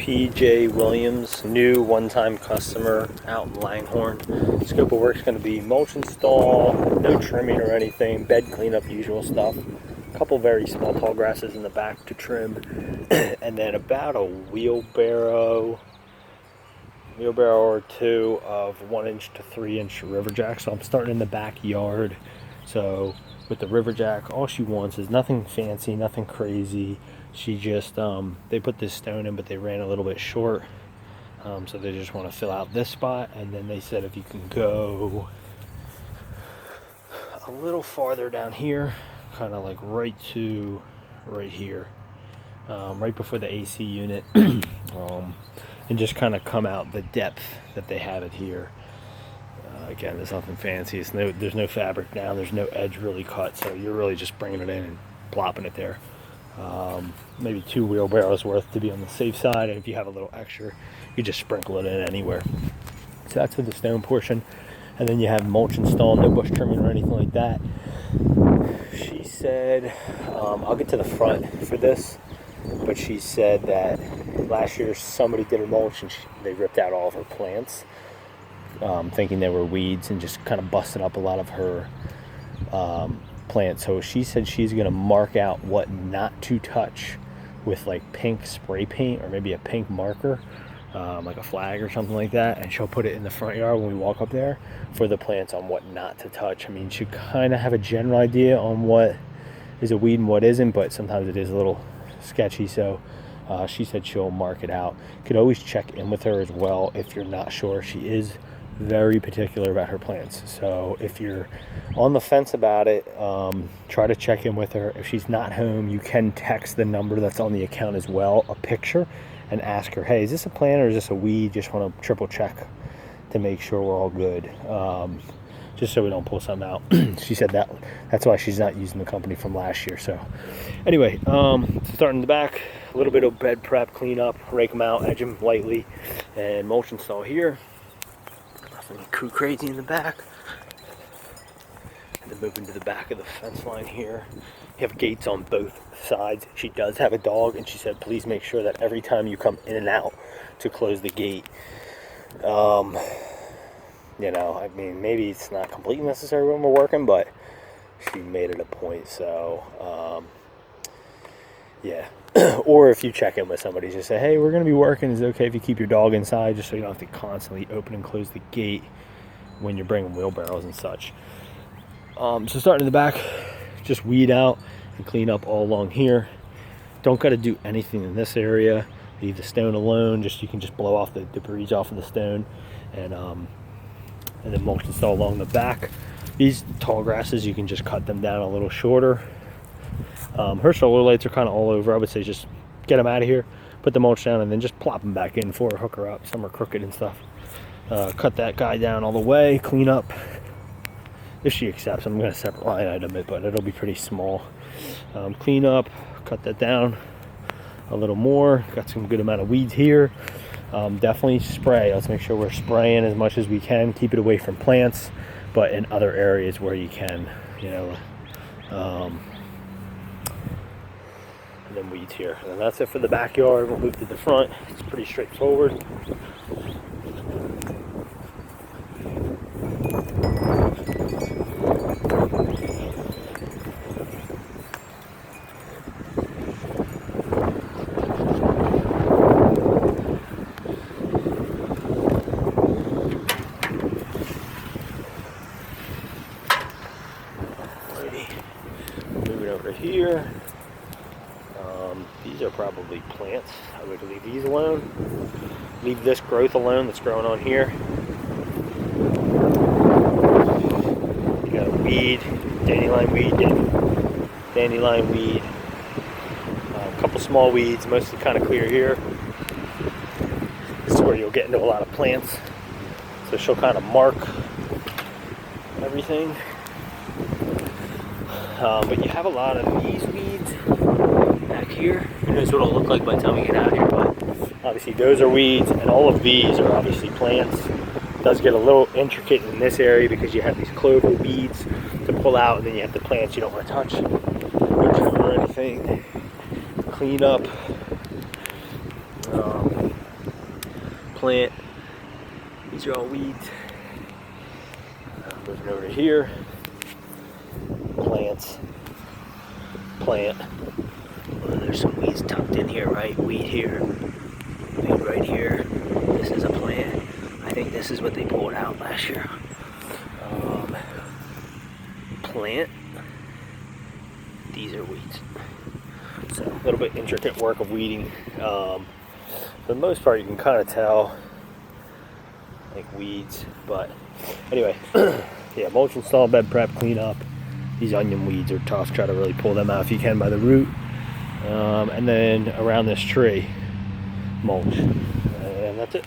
PJ Williams, new one-time customer out in Langhorne. Scope of work's going to be mulch install, no trimming or anything, bed cleanup, usual stuff. A couple very small tall grasses in the back to trim, and then about a wheelbarrow or two of 1-inch to 3-inch riverjack. So I'm starting in the backyard. So with the riverjack, all she wants is nothing fancy, nothing crazy. She just they put this stone in, but they ran a little bit short, so they just want to fill out this spot. And then they said if you can go a little farther down here, kind of like right here, right before the AC unit, and just kind of come out the depth that they have it here. Again, there's nothing fancy. There's no fabric down. There's no edge really cut, so you're really just bringing it in and plopping it there. Maybe 2 wheelbarrows worth to be on the safe side, and if you have a little extra, you just sprinkle it in anywhere. So that's for the stone portion. And then you have mulch installed, no bush trimming or anything like that. She said, I'll get to the front for this, but she said that last year somebody did her mulch and they ripped out all of her plants, thinking they were weeds, and just kind of busted up a lot of her plants. So she said she's going to mark out what not to touch with like pink spray paint or maybe a pink marker, like a flag or something like that, and she'll put it in the front yard when we walk up there for the plants on what not to touch. I mean, she kind of have a general idea on what is a weed and what isn't, but sometimes it is a little sketchy. So she said she'll mark it out. Could always check in with her as well if you're not sure. She is very particular about her plants, so if you're on the fence about it, try to check in with her. If she's not home, you can text the number that's on the account as well, a picture, and ask her, hey, is this a plant or is this a weed? Just want to triple check to make sure we're all good, just so we don't pull something out. She said that's why she's not using the company from last year. So anyway, starting in the back, a little bit of bed prep, clean up, rake them out, edge them lightly, and mulch install here. Nothing too crazy in the back. And then moving to the back of the fence line here. You have gates on both sides. She does have a dog, and she said please make sure that every time you come in and out to close the gate. You know, I mean, maybe it's not completely necessary when we're working, but she made it a point. So yeah. Or if you check in with somebody, just say, hey, we're going to be working. Is it okay if you keep your dog inside, just so you don't have to constantly open and close the gate when you're bringing wheelbarrows and such. So starting in the back, just weed out and clean up all along here. Don't got to do anything in this area. Leave the stone alone. You can just blow off the debris off of the stone, and then mulch install along the back. These tall grasses, you can just cut them down a little shorter. Her solar lights are kind of all over. I would say just get them out of here, put the mulch down, and then just plop them back in for her, hook her up. Some are crooked and stuff. Cut that guy down all the way, clean up. If she accepts, I'm going to separate line item it, but it'll be pretty small. Clean up, cut that down a little more. Got some good amount of weeds here. Definitely spray. Let's make sure we're spraying as much as we can. Keep it away from plants, but in other areas where you can, you know. And then weeds here. And that's it for the backyard. We'll move to the front. It's pretty straightforward. Moving over here. These are probably plants. I would leave these alone. Leave this growth alone that's growing on here. You got a weed, dandelion weed, a couple small weeds, mostly kind of clear here. This is where you'll get into a lot of plants. So she'll kind of mark everything. But you have a lot of these weeds back here. Who knows what it'll look like by the time we get out here, but obviously those are weeds, and all of these are obviously plants. It does get a little intricate in this area because you have these clover weeds to pull out, and then you have the plants you don't want to touch or anything. Clean up. plant. These are all weeds. Moving over here, plants, plant. Well, there's some weeds tucked in here, right? Weed here, weed right here. This is a plant. I think this is what they pulled out last year. Plant. These are weeds. So a little bit intricate work of weeding. For the most part, you can kind of tell like weeds, but anyway, yeah, mulch install, bed prep, clean up. These onion weeds are tough. Try to really pull them out if you can by the root. And then around this tree, mulch, and that's it.